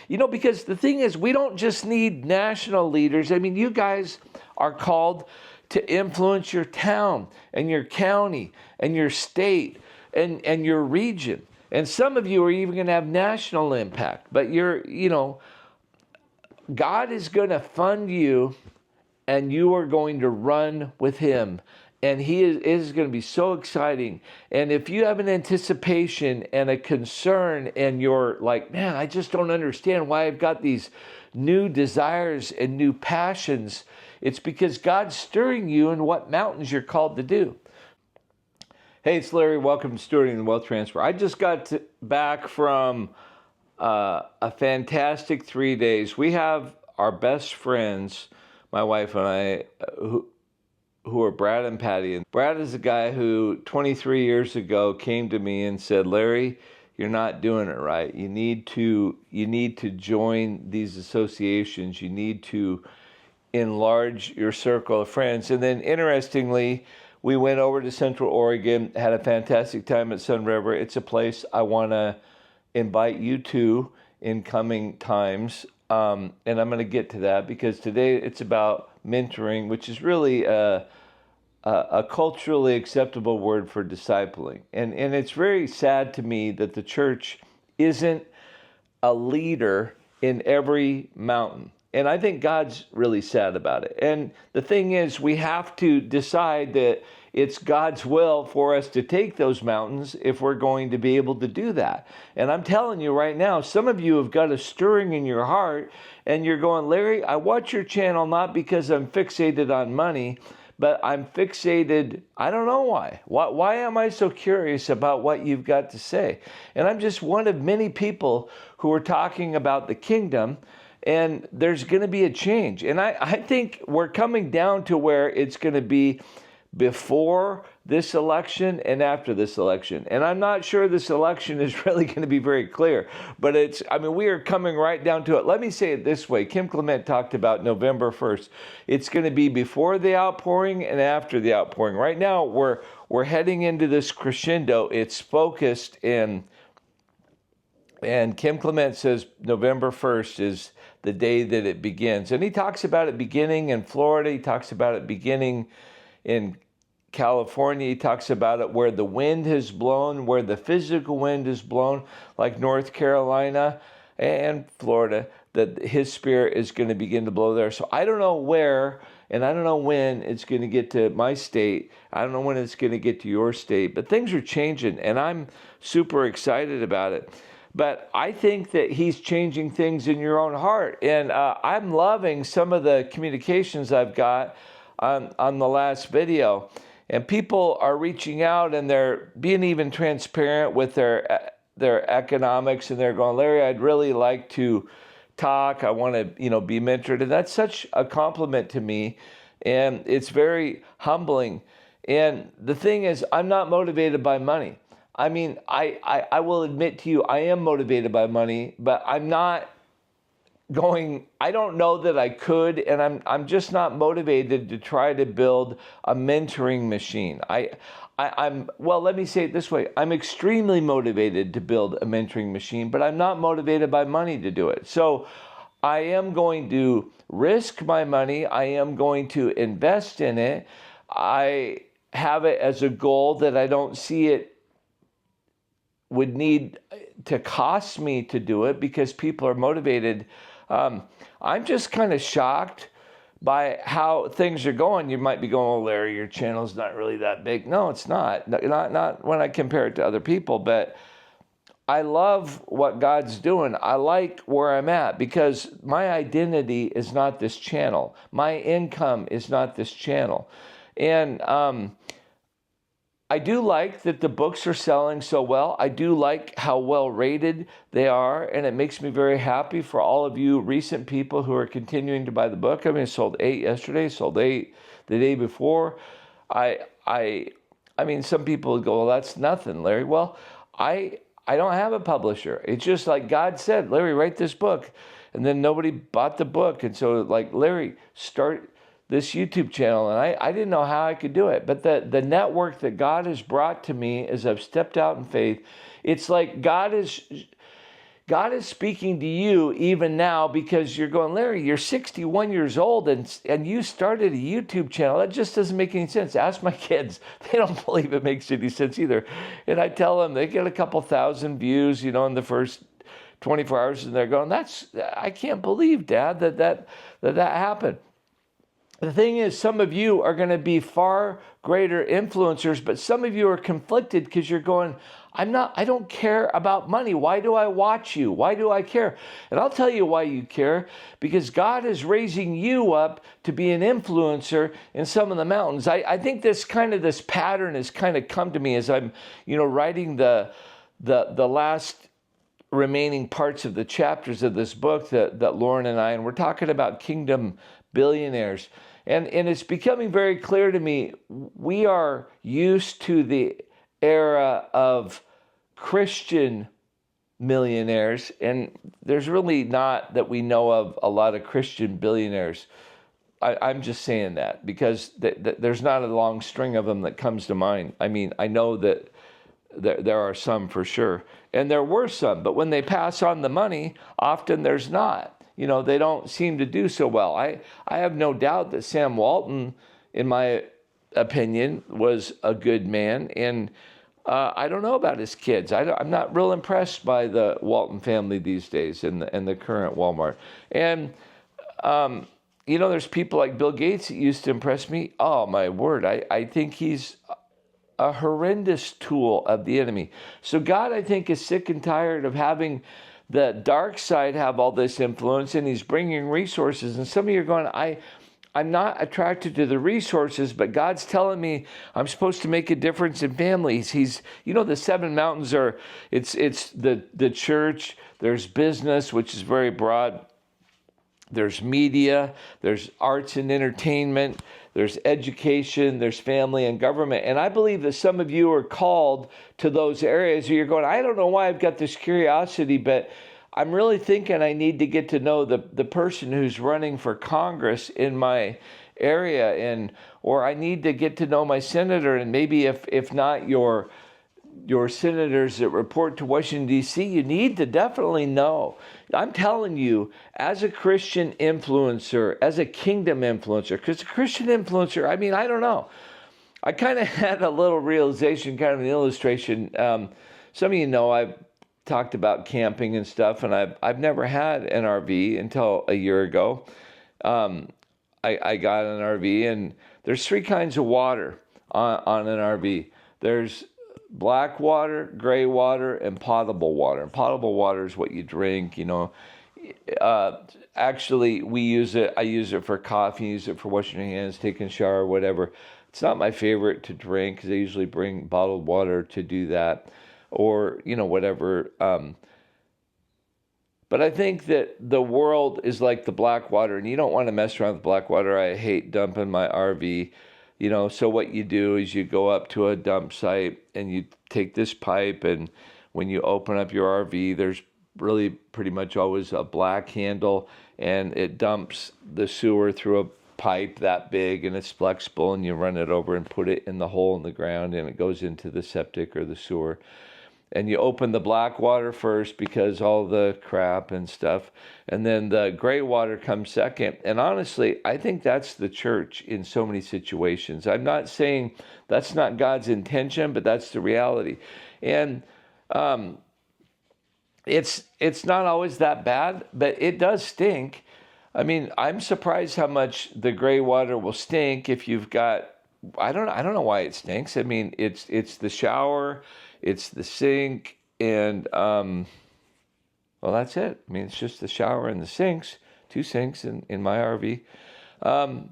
because the thing is, we don't just need national leaders. I mean, you guys are called to influence your town and your county and your state and your region. And some of you are even going to have national impact. But God is going to fund you, and you are going to run with him. And it is going to be so exciting. And if you have an anticipation and a concern, and you're like, man, I just don't understand why I've got these new desires and new passions, it's because God's stirring you in what mountains you're called to do. Hey, it's Larry. Welcome to Stewarding the Wealth Transfer. I just got back from a fantastic 3 days. We have our best friends, my wife and I, who are Brad and Patty. And Brad is a guy who 23 years ago came to me and said, Larry, you're not doing it right. You need to join these associations. You need to enlarge your circle of friends. And then interestingly, we went over to Central Oregon, had a fantastic time at Sun River. It's a place I want to invite you to in coming times. And I'm going to get to that because today it's about mentoring, which is really a culturally acceptable word for discipling. And it's very sad to me that the church isn't a leader in every mountain. And I think God's really sad about it. And the thing is, we have to decide that it's God's will for us to take those mountains if we're going to be able to do that. And I'm telling you right now, some of you have got a stirring in your heart and you're going, Larry, I watch your channel not because I'm fixated on money, but I'm fixated, I don't know why. Why am I so curious about what you've got to say? And I'm just one of many people who are talking about the kingdom. And there's going to be a change. And I think we're coming down to where it's going to be before this election and after this election. And I'm not sure this election is really going to be very clear. But we are coming right down to it. Let me say it this way. Kim Clement talked about November 1st. It's going to be before the outpouring and after the outpouring. Right now, we're heading into this crescendo. It's focused in... And Kim Clement says November 1st is the day that it begins. And he talks about it beginning in Florida. He talks about it beginning in California. He talks about it where the wind has blown, where the physical wind has blown, like North Carolina and Florida, that his spirit is going to begin to blow there. So I don't know where, and I don't know when it's going to get to my state. I don't know when it's going to get to your state. But things are changing, and I'm super excited about it. But I think that he's changing things in your own heart. And I'm loving some of the communications I've got on the last video. And people are reaching out and they're being even transparent with their economics. And they're going, Larry, I'd really like to talk. I want to, be mentored. And that's such a compliment to me. And it's very humbling. And the thing is, I'm not motivated by money. I mean, I will admit to you, I am motivated by money, but I'm not going, I don't know that I could, and I'm just not motivated to try to build a mentoring machine. Well, let me say it this way. I'm extremely motivated to build a mentoring machine, but I'm not motivated by money to do it. So I am going to risk my money. I am going to invest in it. I have it as a goal that I don't see it would need to cost me to do it because people are motivated. I'm just kind of shocked by how things are going. You might be going, oh, Larry, your channel's not really that big. No, it's not. Not when I compare it to other people, but I love what God's doing. I like where I'm at because my identity is not this channel. My income is not this channel. And I do like that the books are selling so well. I do like how well rated they are, and it makes me very happy for all of you recent people who are continuing to buy the book. I mean, it sold 8 yesterday, sold 8 the day before. I mean, some people would go, well, that's nothing, Larry. Well, I don't have a publisher. It's just like God said, Larry, write this book. And then nobody bought the book. And so like, Larry, start this YouTube channel, and I didn't know how I could do it. But the network that God has brought to me as I've stepped out in faith, it's like God is God is speaking to you even now, because you're going, Larry, you're 61 years old and you started a YouTube channel. That just doesn't make any sense. Ask my kids. They don't believe it makes any sense either. And I tell them they get a couple thousand views, in the first 24 hours, and they're going, I can't believe, Dad, that happened. The thing is, some of you are going to be far greater influencers, but some of you are conflicted because you're going, I don't care about money. Why do I watch you? Why do I care? And I'll tell you why you care, because God is raising you up to be an influencer in some of the mountains. I think this pattern has kind of come to me as I'm, writing the last remaining parts of the chapters of this book that Lauren and we're talking about kingdom billionaires. And it's becoming very clear to me, we are used to the era of Christian millionaires, and there's really not, that we know of, a lot of Christian billionaires. I'm just saying that because there's not a long string of them that comes to mind. I mean, I know that there are some for sure, and there were some, but when they pass on the money, often there's not. They don't seem to do so well. I have no doubt that Sam Walton, in my opinion, was a good man, and I don't know about his kids. I'm not real impressed by the Walton family these days and the current Walmart. And there's people like Bill Gates that used to impress me. Oh my word, I think he's a horrendous tool of the enemy. So God, I think, is sick and tired of having the dark side have all this influence, and he's bringing resources. And some of you are going, I'm not attracted to the resources, but God's telling me I'm supposed to make a difference in families. The 7 mountains are, it's the church, there's business, which is very broad. There's media, there's arts and entertainment, there's education, there's family and government. And I believe that some of you are called to those areas where you're going, I don't know why I've got this curiosity, but I'm really thinking I need to get to know the person who's running for Congress in my area, or I need to get to know my senator, and maybe if not your senators that report to Washington, D.C., you need to definitely know. I'm telling you, as a Christian influencer, as a kingdom influencer, because a Christian influencer, I don't know. I kind of had a little realization, kind of an illustration. Some of you know I've talked about camping and stuff, and I've never had an RV until a year ago. I got an RV, and there's 3 kinds of water on an RV. There's black water, gray water, and potable water. And potable water is what you drink, Actually, we use it. I use it for coffee, use it for washing your hands, taking a shower, whatever. It's not my favorite to drink because I usually bring bottled water to do that, or, whatever. But I think that the world is like the black water, and you don't want to mess around with black water. I hate dumping my RV. So what you do is you go up to a dump site and you take this pipe, and when you open up your RV, there's really pretty much always a black handle, and it dumps the sewer through a pipe that big, and it's flexible, and you run it over and put it in the hole in the ground, and it goes into the septic or the sewer. And you open the black water first because all the crap and stuff, and then the gray water comes second. And honestly, I think that's the church in so many situations. I'm not saying that's not God's intention, but that's the reality. And it's not always that bad, but it does stink. I'm surprised how much the gray water will stink if you've got, I don't know why it stinks. It's the shower, it's the sink, and well, that's it. It's just the shower and the sinks, 2 sinks in my RV. And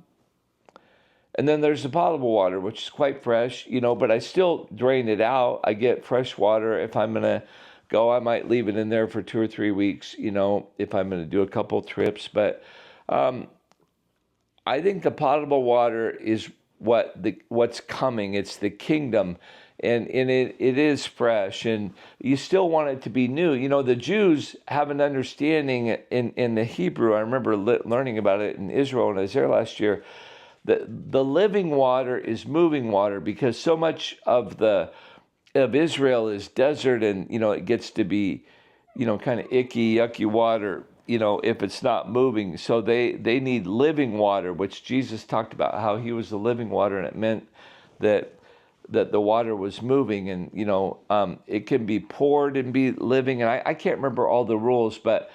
then there's the potable water, which is quite fresh, but I still drain it out. I get fresh water. If I'm going to go, I might leave it in there for 2 or 3 weeks, if I'm going to do a couple trips. But I think the potable water is what's coming. It's the kingdom. And it is fresh, and you still want it to be new. The Jews have an understanding in the Hebrew. I remember learning about it in Israel when I was there last year. The living water is moving water, because so much of Israel is desert, and it gets to be kind of icky, yucky water, if it's not moving. So they need living water, which Jesus talked about how he was the living water, and it meant that the water was moving, and it can be poured and be living. And I can't remember all the rules, but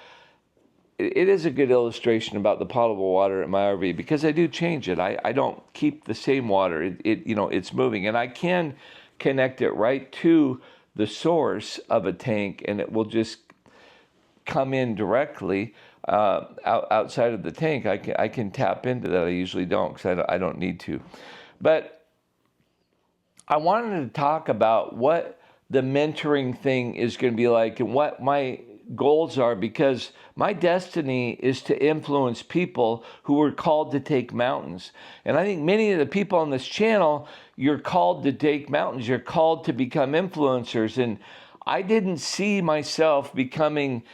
it is a good illustration about the potable water in my RV, because I do change it. I don't keep the same water. It's moving, and I can connect it right to the source of a tank, and it will just come in directly outside of the tank. I can tap into that. I usually don't, because I don't need to. But I wanted to talk about what the mentoring thing is going to be like and what my goals are, because my destiny is to influence people who are called to take mountains. And I think many of the people on this channel, you're called to take mountains. You're called to become influencers. And I didn't see myself becoming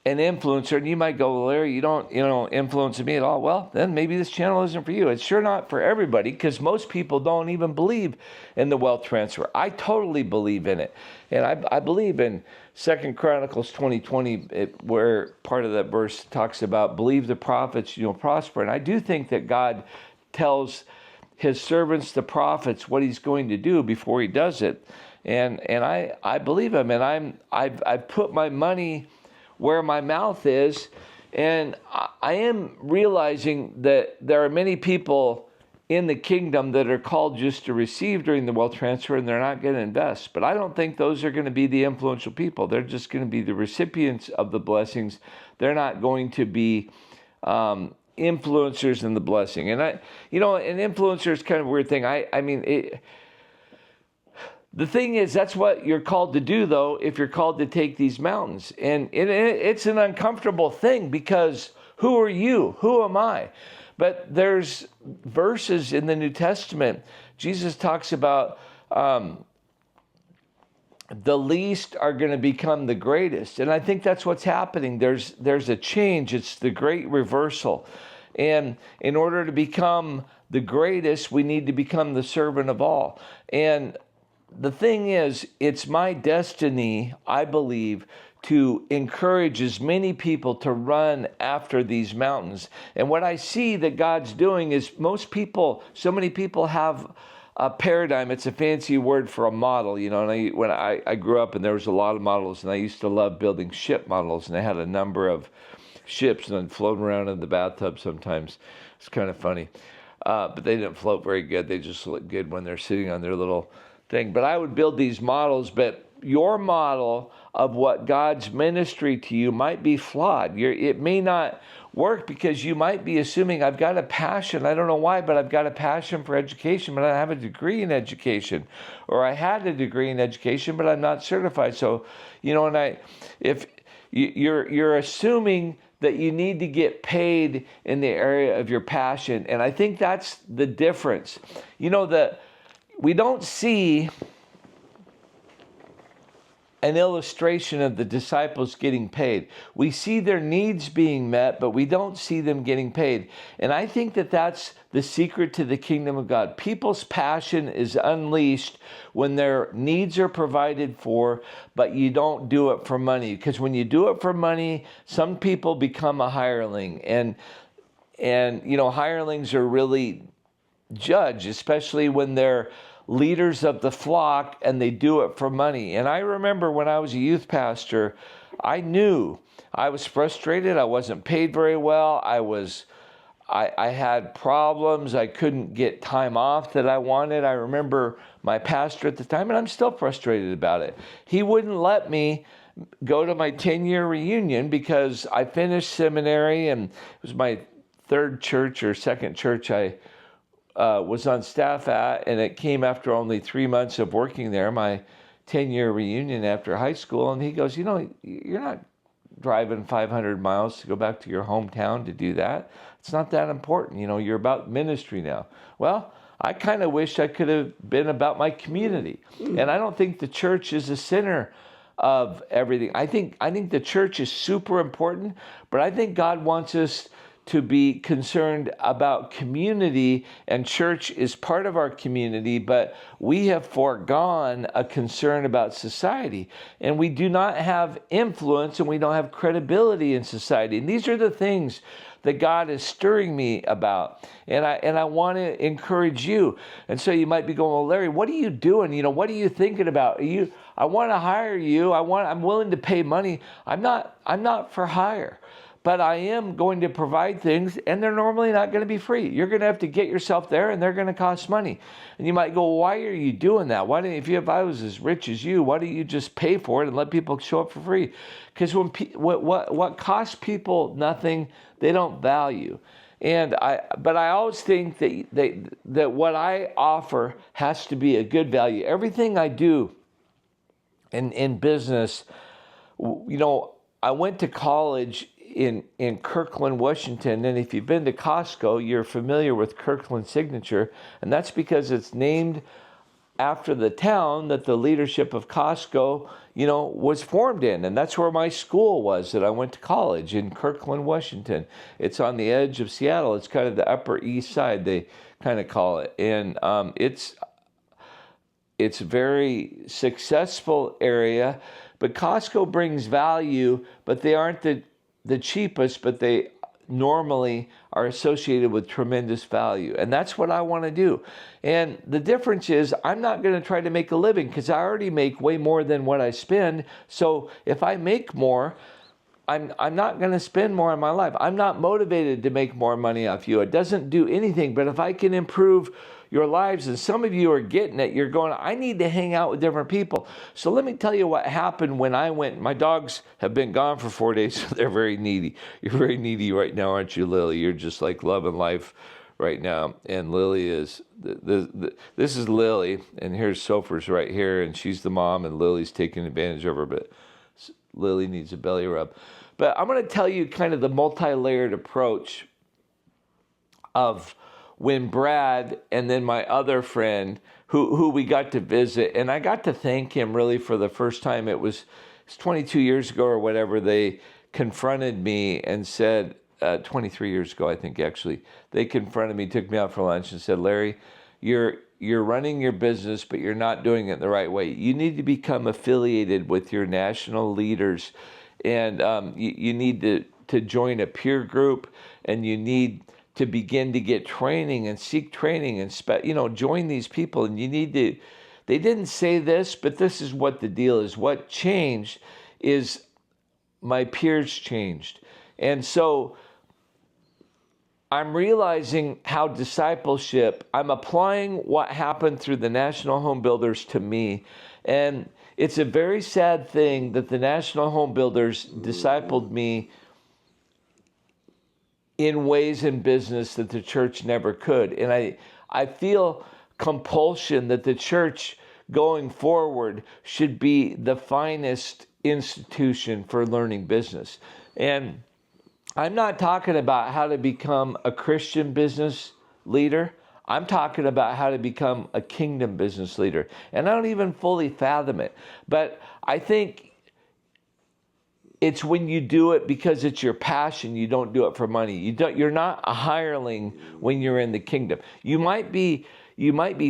an influencer. And you might go, well, Larry, you don't influence me at all. Well, then maybe this channel isn't for you. It's sure not for everybody, because most people don't even believe in the wealth transfer. I totally believe in it. And I believe in 2 Chronicles 20:20, where part of that verse talks about believe the prophets, you'll prosper. And I do think that God tells his servants, the prophets, what he's going to do before he does it. And I believe him. And I've put my money where my mouth is, and I am realizing that there are many people in the kingdom that are called just to receive during the wealth transfer, and they're not going to invest. But I don't think those are going to be the influential people. They're just going to be the recipients of the blessings. They're not going to be influencers in the blessing. And an influencer is kind of a weird thing. The thing is, that's what you're called to do, though, if you're called to take these mountains. And it's an uncomfortable thing, because who are you? Who am I? But there's verses in the New Testament. Jesus talks about the least are going to become the greatest. And I think that's what's happening. There's a change. It's the great reversal. And in order to become the greatest, we need to become the servant of all. And the thing is, it's my destiny, I believe, to encourage as many people to run after these mountains. And what I see that God's doing is so many people have a paradigm. It's a fancy word for a model, and when I grew up, and there was a lot of models, and I used to love building ship models, and I had a number of ships, and I'd float around in the bathtub sometimes. It's kind of funny. But they didn't float very good. They just look good when they're sitting on their little thing. But I would build these models, but your model of what God's ministry to you might be flawed. It may not work, because you might be assuming, I've got a passion. I don't know why, but I've got a passion for education, but I don't have a degree in education. Or I had a degree in education, but I'm not certified. So, if you're assuming that you need to get paid in the area of your passion. And I think that's the difference. We don't see an illustration of the disciples getting paid. We see their needs being met, but we don't see them getting paid. And I think that that's the secret to the kingdom of God. People's passion is unleashed when their needs are provided for, but you don't do it for money. Because when you do it for money, some people become a hireling. And hirelings are really judged, especially when they're leaders of the flock and they do it for money. And I remember when I was a youth pastor, I knew I was frustrated. I wasn't paid very well. I had problems. I couldn't get time off that I wanted. I remember my pastor at the time, and I'm still frustrated about it. He wouldn't let me go to my 10-year reunion because I finished seminary, and it was my third church or second church I was on staff at, and it came after only 3 months of working there, my 10-year reunion after high school. And he goes, you're not driving 500 miles to go back to your hometown to do that. It's not that important. You're about ministry now. Well, I kind of wish I could have been about my community. And I don't think the church is the center of everything. I think the church is super important, but I think God wants us to be concerned about community, and church is part of our community, but we have foregone a concern about society, and we do not have influence and we don't have credibility in society. And these are the things that God is stirring me about, and I want to encourage you. And so you might be going, well, Larry, what are you doing? What are you thinking about? I want to hire you. I'm willing to pay money. I'm not for hire. But I am going to provide things, and they're normally not going to be free. You're going to have to get yourself there, and they're going to cost money. And you might go, well, why are you doing that? If I was as rich as you, why don't you just pay for it and let people show up for free? Because what costs people nothing, they don't value. But I always think that what I offer has to be a good value. Everything I do in business, I went to college in Kirkland, Washington, and if you've been to Costco, you're familiar with Kirkland Signature, and that's because it's named after the town that the leadership of Costco, was formed in, and that's where my school was that I went to college, in Kirkland, Washington. It's on the edge of Seattle. It's kind of the Upper East Side, they kind of call it, and it's a very successful area, but Costco brings value, but they aren't the cheapest, but they normally are associated with tremendous value. And that's what I want to do. And the difference is I'm not going to try to make a living because I already make way more than what I spend. So if I make more, I'm not going to spend more in my life. I'm not motivated to make more money off you. It doesn't do anything. But if I can improve your lives, and some of you are getting it, you're going, I need to hang out with different people. So let me tell you what happened when I went. My dogs have been gone for 4 days, so they're very needy. You're very needy right now, aren't you, Lily? You're just like loving life right now. And Lily is, this is Lily, and here's Sophie's right here, and she's the mom, and Lily's taking advantage of her, but Lily needs a belly rub. But I'm going to tell you kind of the multi-layered approach of when Brad and then my other friend who we got to visit, and I got to thank him really for the first time. It's 22 years ago or whatever, they confronted me and said, 23 years ago, I think actually, they confronted me, took me out for lunch and said, Larry, you're running your business, but you're not doing it the right way. You need to become affiliated with your national leaders, and you need to join a peer group, and you need to begin to get training and seek training and join these people. And you need to, they didn't say this, but this is what the deal is. What changed is my peers changed. And so I'm realizing how discipleship, I'm applying what happened through the National Home Builders to me. And it's a very sad thing that the National Home Builders discipled me in ways in business that the church never could. And I feel compulsion that the church going forward should be the finest institution for learning business. And I'm not talking about how to become a Christian business leader. I'm talking about how to become a kingdom business leader. And I don't even fully fathom it. But I think it's when you do it because it's your passion, you don't do it for money. You're not a hireling when you're in the kingdom. You might be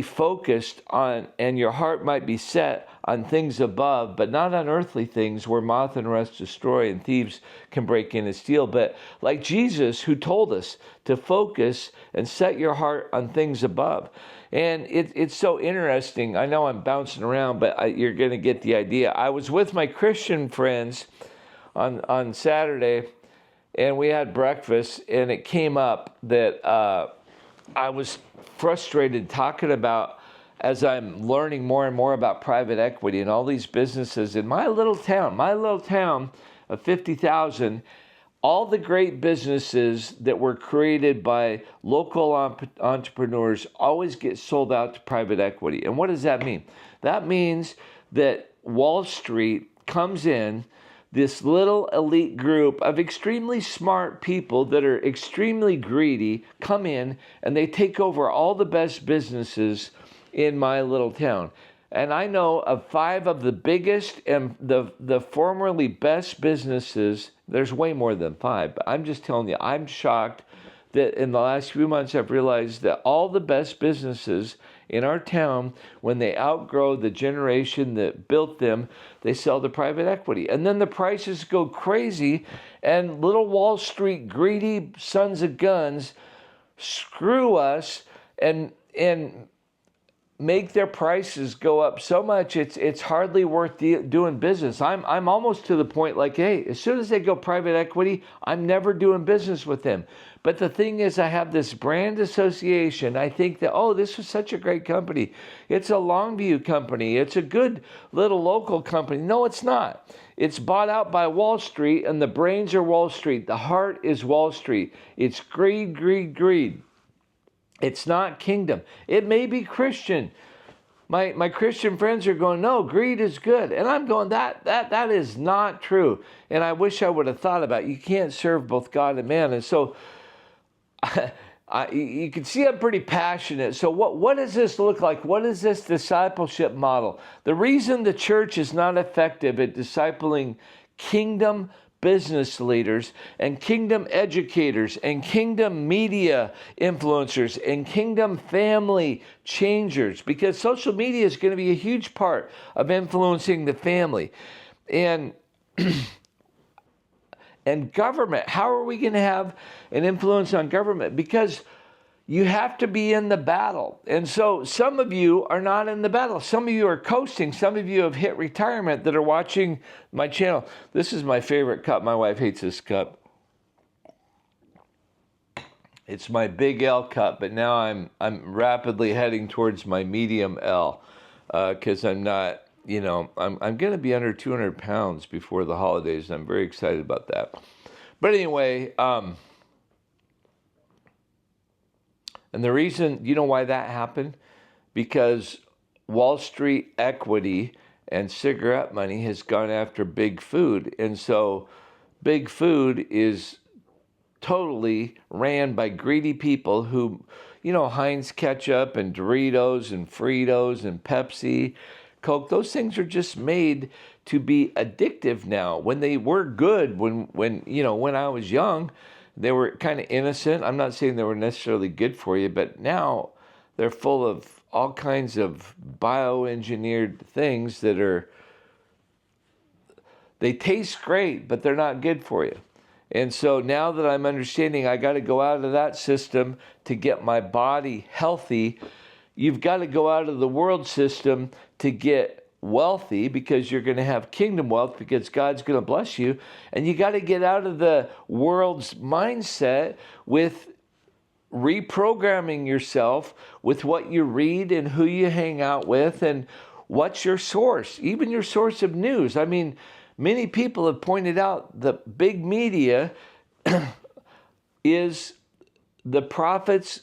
focused on, and your heart might be set on things above, but not on earthly things where moth and rust destroy and thieves can break in and steal. But like Jesus, who told us to focus and set your heart on things above. And it's so interesting. I know I'm bouncing around, but you're going to get the idea. I was with my Christian friends on Saturday, and we had breakfast, and it came up that I was frustrated talking about, as I'm learning more and more about private equity and all these businesses in my little town of 50,000, all the great businesses that were created by local entrepreneurs always get sold out to private equity. And what does that mean? That means that Wall Street comes in, this little elite group of extremely smart people that are extremely greedy come in, and they take over all the best businesses in my little town. And I know of 5 of the biggest and the formerly best businesses. There's way more than 5, but I'm just telling you, I'm shocked that in the last few months I've realized that all the best businesses in our town, when they outgrow the generation that built them, they sell to private equity. And then the prices go crazy, and little Wall Street greedy sons of guns screw us and make their prices go up so much it's hardly worth doing business. I'm almost to the point like, hey, as soon as they go private equity, I'm never doing business with them. But the thing is, I have this brand association. I think that, oh, this is such a great company. It's a Longview company. It's a good little local company. No, it's not. It's bought out by Wall Street, and the brains are Wall Street. The heart is Wall Street. It's greed, greed, greed. It's not kingdom. It may be Christian. My Christian friends are going, no, greed is good. And I'm going, that is not true. And I wish I would have thought about it. You can't serve both God and man. And so you can see I'm pretty passionate. So what does this look like? What is this discipleship model? The reason the church is not effective at discipling kingdom business leaders and kingdom educators and kingdom media influencers and kingdom family changers, because social media is going to be a huge part of influencing the family. And and government, how are we going to have an influence on government? Because you have to be in the battle. And so some of you are not in the battle. Some of you are coasting. Some of you have hit retirement that are watching my channel. This is my favorite cup. My wife hates this cup. It's my big L cup, but now I'm rapidly heading towards my medium L because I'm not, I'm going to be under 200 pounds before the holidays, and I'm very excited about that. But anyway, and the reason, why that happened? Because Wall Street equity and cigarette money has gone after big food. And so big food is totally ran by greedy people who, Heinz ketchup and Doritos and Fritos and Pepsi, Coke, those things are just made to be addictive now. When they were good, when I was young, they were kind of innocent. I'm not saying they were necessarily good for you, but now they're full of all kinds of bioengineered things they taste great, but they're not good for you. And so now that I'm understanding I got to go out of that system to get my body healthy, you've got to go out of the world system to get wealthy, because you're going to have kingdom wealth because God's going to bless you. And you got to get out of the world's mindset with reprogramming yourself with what you read and who you hang out with and what's your source, even your source of news. I mean, many people have pointed out the big media is the prophets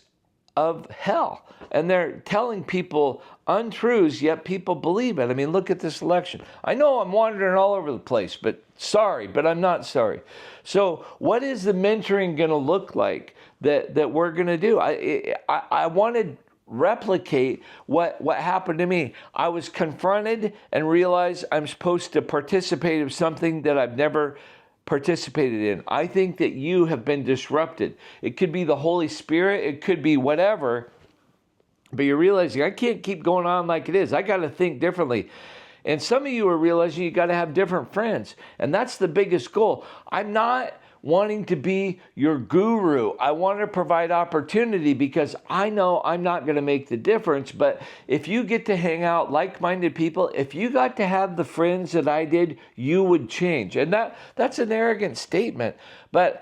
of hell, and they're telling people untruths, yet people believe it. I mean, look at this election. I know I'm wandering all over the place, but I'm not sorry. So what is the mentoring going to look like that we're going to do? I want to replicate what happened to me. I was confronted and realized I'm supposed to participate in something that I've never participated in. I think that you have been disrupted. It could be the Holy Spirit, it could be whatever, but you're realizing I can't keep going on like it is. I got to think differently. And some of you are realizing you got to have different friends, and that's the biggest goal. I'm not wanting to be your guru. I want to provide opportunity because I know I'm not going to make the difference. But if you get to hang out like-minded people, if you got to have the friends that I did, you would change. And that's an arrogant statement. But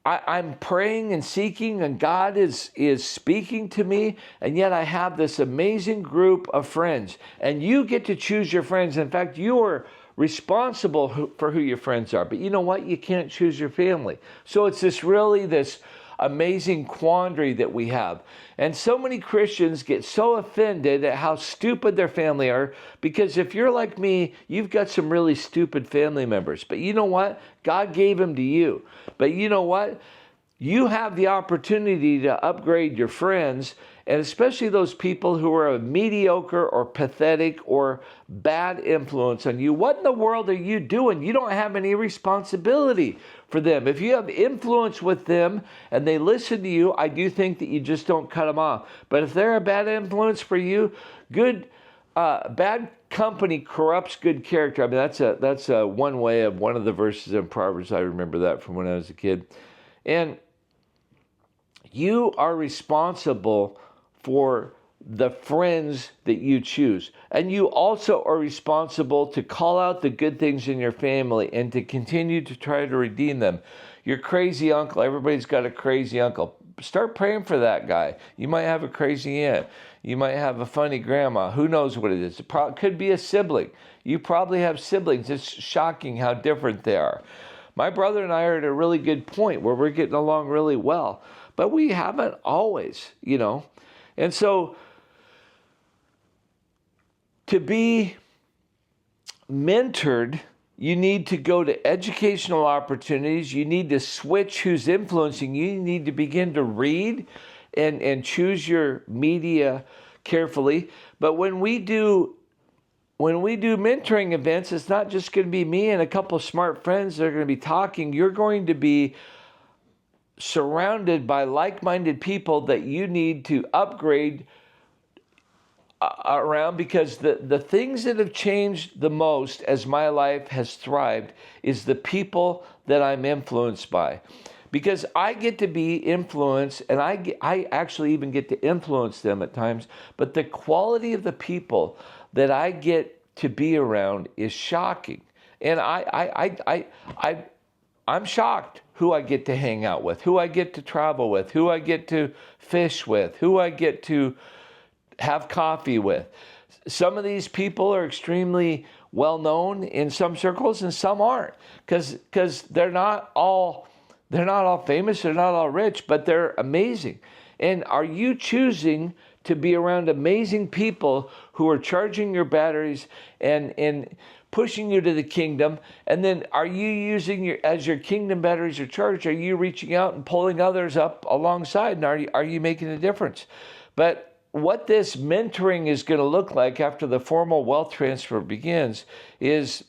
I'm praying and seeking, and God is speaking to me, and yet I have this amazing group of friends. And you get to choose your friends. In fact, you are responsible for who your friends are. But you know what? You can't choose your family. So it's this amazing quandary that we have. And so many Christians get so offended at how stupid their family are, because if you're like me, you've got some really stupid family members. But you know what? God gave them to you. But you know what? You have the opportunity to upgrade your friends and especially those people who are a mediocre or pathetic or bad influence on you. What in the world are you doing? You don't have any responsibility for them. If you have influence with them and they listen to you, I do think that you just don't cut them off. But if they're a bad influence for you, bad company corrupts good character. I mean, that's a one way of one of the verses in Proverbs. I remember that from when I was a kid. And you are responsible for the friends that you choose. And you also are responsible to call out the good things in your family and to continue to try to redeem them. Your crazy uncle, everybody's got a crazy uncle. Start praying for that guy. You might have a crazy aunt. You might have a funny grandma. Who knows what it is? It could be a sibling. You probably have siblings. It's shocking how different they are. My brother and I are at a really good point where we're getting along really well. But we haven't always, And so to be mentored, you need to go to educational opportunities. You need to switch who's influencing you. You need to begin to read and choose your media carefully. But when we do mentoring events, it's not just going to be me and a couple of smart friends that are going to be talking. You're going to be surrounded by like-minded people that you need to upgrade around, because the things that have changed the most as my life has thrived is the people that I'm influenced by. Because I get to be influenced, and I actually even get to influence them at times, but the quality of the people that I get to be around is shocking. And I'm shocked who I get to hang out with, who I get to travel with, who I get to fish with, who I get to have coffee with. Some of these people are extremely well known in some circles and some aren't, because they're not all famous, they're not all rich, but they're amazing. And are you choosing to be around amazing people who are charging your batteries and pushing you to the kingdom? And then are you using as your kingdom batteries are charged, are you reaching out and pulling others up alongside? And are you making a difference? But what this mentoring is going to look like after the formal wealth transfer begins is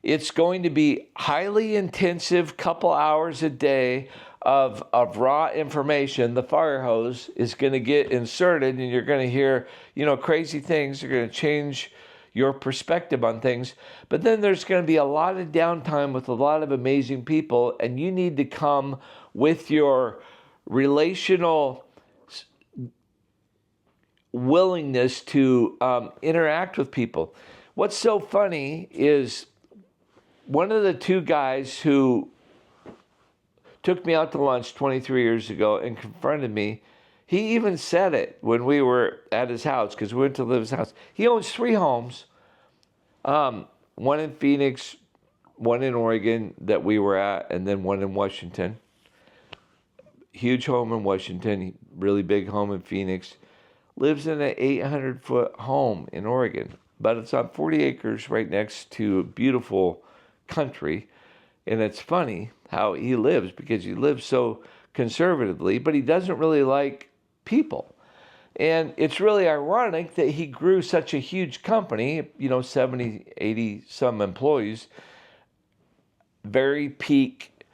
it's going to be highly intensive, couple hours a day of raw information. The fire hose is going to get inserted, and you're going to hear, crazy things. You're going to change your perspective on things. But then there's going to be a lot of downtime with a lot of amazing people, and you need to come with your relational willingness to interact with people. What's so funny is one of the two guys who took me out to lunch 23 years ago and confronted me, he even said it when we were at his house, because we went to live at his house. He owns 3 homes, one in Phoenix, one in Oregon that we were at, and then one in Washington. Huge home in Washington, really big home in Phoenix. Lives in an 800-foot home in Oregon, but it's on 40 acres right next to beautiful country. And it's funny how he lives, because he lives so conservatively, but he doesn't really like people. And it's really ironic that he grew such a huge company, 70, 80 some employees, very peak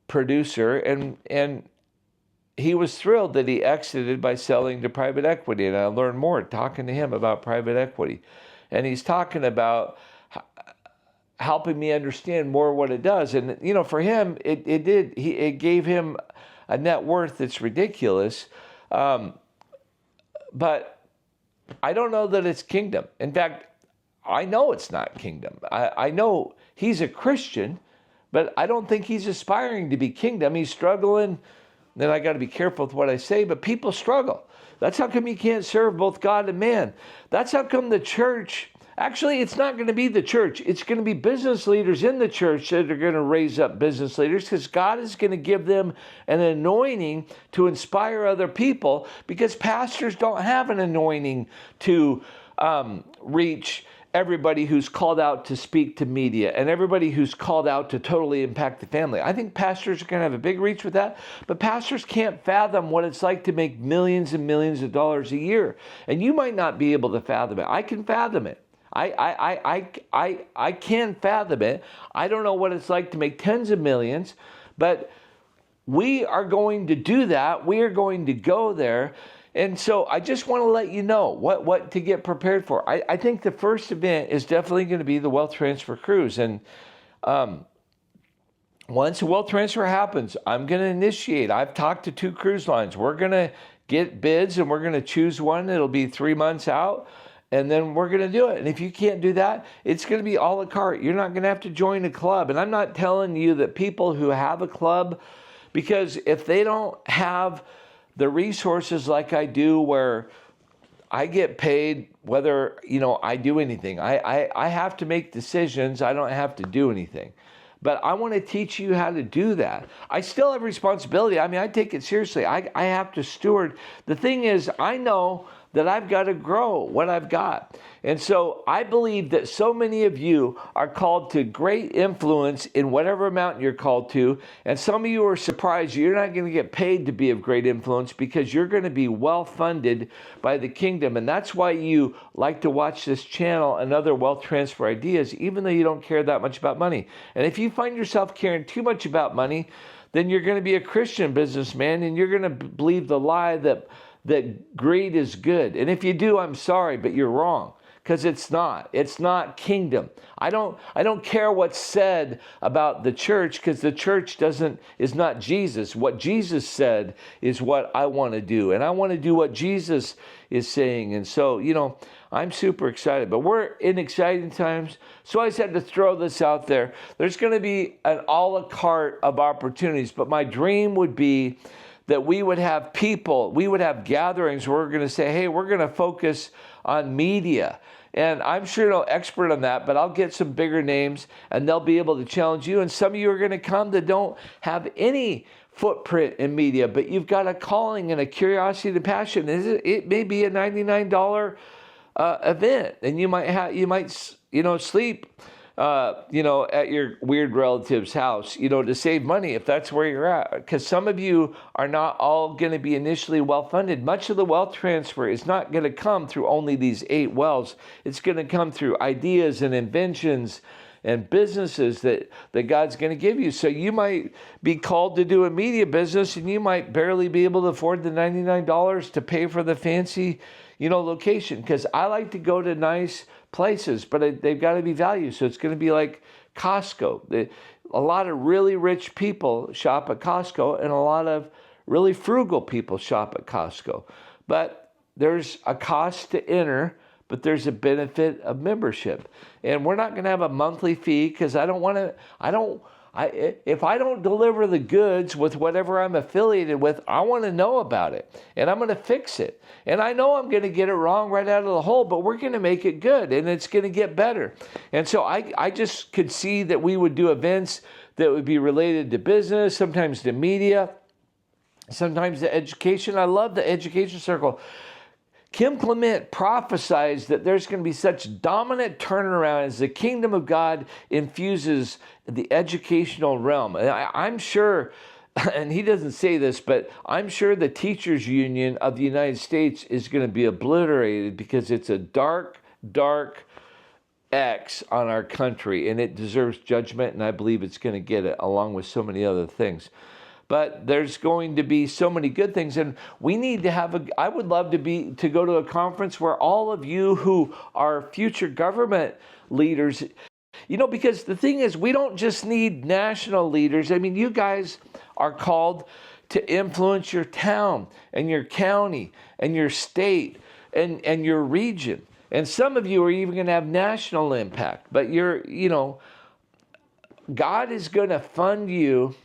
producer, and he was thrilled that he exited by selling to private equity. And I learned more talking to him about private equity. And he's talking about helping me understand more what it does. And, for him, it gave him a net worth that's ridiculous. But I don't know that it's kingdom. In fact, I know it's not kingdom. I know he's a Christian, but I don't think he's aspiring to be kingdom. He's struggling. Then I got to be careful with what I say, but people struggle. That's how come you can't serve both God and man. That's how come the church, actually, it's not going to be the church. It's going to be business leaders in the church that are going to raise up business leaders, because God is going to give them an anointing to inspire other people, because pastors don't have an anointing to reach everybody who's called out to speak to media and everybody who's called out to totally impact the family. I think pastors are going to have a big reach with that, but pastors can't fathom what it's like to make millions and millions of dollars a year. And you might not be able to fathom it. I can fathom it. I can fathom it. I don't know what it's like to make tens of millions, but we are going to do that. We are going to go there. And so I just want to let you know what to get prepared for. I think the first event is definitely going to be the wealth transfer cruise. And once the wealth transfer happens, I'm going to initiate. I've talked to 2 cruise lines. We're going to get bids and we're going to choose one. It'll be 3 months out. And then we're going to do it. And if you can't do that, it's going to be a la carte. You're not going to have to join a club. And I'm not telling you that people who have a club, because if they don't have the resources like I do, where I get paid whether, I do anything. I have to make decisions. I don't have to do anything. But I want to teach you how to do that. I still have responsibility. I mean, I take it seriously. I have to steward. The thing is, I know that I've got to grow what I've got. And so I believe that so many of you are called to great influence in whatever amount you're called to. And some of you are surprised you're not going to get paid to be of great influence because you're going to be well funded by the kingdom. And that's why you like to watch this channel and other wealth transfer ideas, even though you don't care that much about money. And if you find yourself caring too much about money, then you're going to be a Christian businessman and you're going to believe the lie that greed is good. And if you do, I'm sorry, but you're wrong, because it's not. It's not kingdom. I don't care what's said about the church, because the church is not Jesus. What Jesus said is what I want to do, and I want to do what Jesus is saying. And so, I'm super excited, but we're in exciting times. So I just had to throw this out there. There's going to be an a la carte of opportunities, but my dream would be that we would have people, we would have gatherings where we're going to say, hey, we're going to focus on media. And I'm sure no expert on that, but I'll get some bigger names and they'll be able to challenge you. And some of you are going to come that don't have any footprint in media, but you've got a calling and a curiosity and passion. It may be a $99 event, and you might sleep at your weird relative's house, to save money if that's where you're at. Because some of you are not all going to be initially well-funded. Much of the wealth transfer is not going to come through only these 8 wells. It's going to come through ideas and inventions and businesses that God's going to give you. So you might be called to do a media business and you might barely be able to afford the $99 to pay for the fancy, location. Because I like to go to nice places, but they've got to be value. So it's going to be like Costco. A lot of really rich people shop at Costco, and a lot of really frugal people shop at Costco. But there's a cost to enter, but there's a benefit of membership. And we're not going to have a monthly fee, because if I don't deliver the goods with whatever I'm affiliated with, I want to know about it, and I'm going to fix it. And I know I'm going to get it wrong right out of the hole, but we're going to make it good, and it's going to get better. And so I just could see that we would do events that would be related to business, sometimes to media, sometimes to education. I love the education circle. Kim Clement prophesies that there's going to be such dominant turnaround as the kingdom of God infuses the educational realm. And I'm sure, and he doesn't say this, but I'm sure the teachers union of the United States is going to be obliterated, because it's a dark, dark X on our country, and it deserves judgment, and I believe it's going to get it, along with so many other things. But there's going to be so many good things, and we need to I would love to go to a conference where all of you who are future government leaders, because the thing is, we don't just need national leaders. I mean, you guys are called to influence your town and your county and your state and your region. And some of you are even going to have national impact, but God is going to fund you,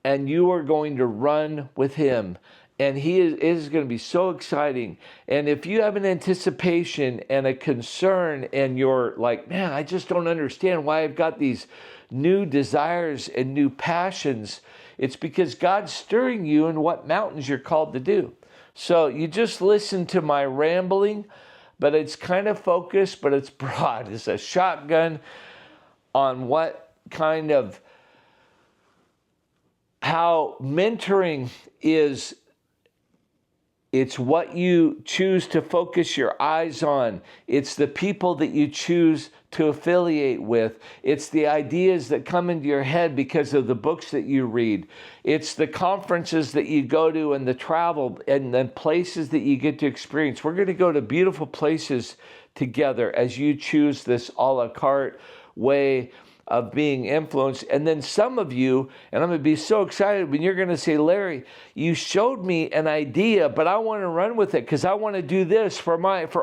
and you are going to run with him. And it is going to be so exciting. And if you have an anticipation and a concern, and you're like, man, I just don't understand why I've got these new desires and new passions, it's because God's stirring you in what mountains you're called to do. So you just listen to my rambling, but it's kind of focused, but it's broad. It's a shotgun on what kind of, how mentoring is. It's what you choose to focus your eyes on. It's the people that you choose to affiliate with. It's the ideas that come into your head because of the books that you read. It's the conferences that you go to and the travel and the places that you get to experience. We're going to go to beautiful places together as you choose this a la carte way of being influenced. And then some of you, and I'm going to be so excited when you're going to say, Larry, you showed me an idea, but I want to run with it because I want to do this for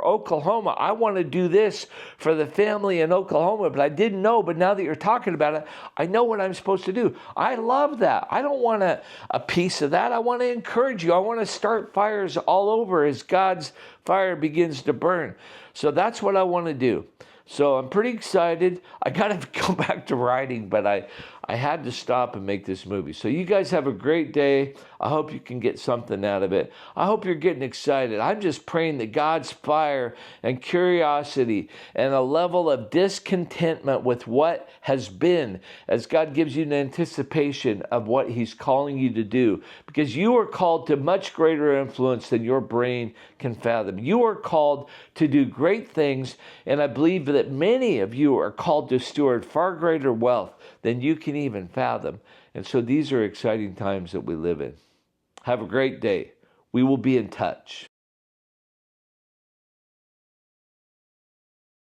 Oklahoma. I want to do this for the family in Oklahoma, but I didn't know. But now that you're talking about it, I know what I'm supposed to do. I love that. I don't want a piece of that. I want to encourage you. I want to start fires all over as God's fire begins to burn. So that's what I want to do. So I'm pretty excited. I got to go back to writing, but I had to stop and make this movie. So you guys have a great day. I hope you can get something out of it. I hope you're getting excited. I'm just praying that God's fire and curiosity and a level of discontentment with what has been, as God gives you an anticipation of what he's calling you to do, because you are called to much greater influence than your brain can fathom. You are called to do great things, and I believe that many of you are called to steward far greater wealth than you can even fathom. And so these are exciting times that we live in. Have a great day. We will be in touch.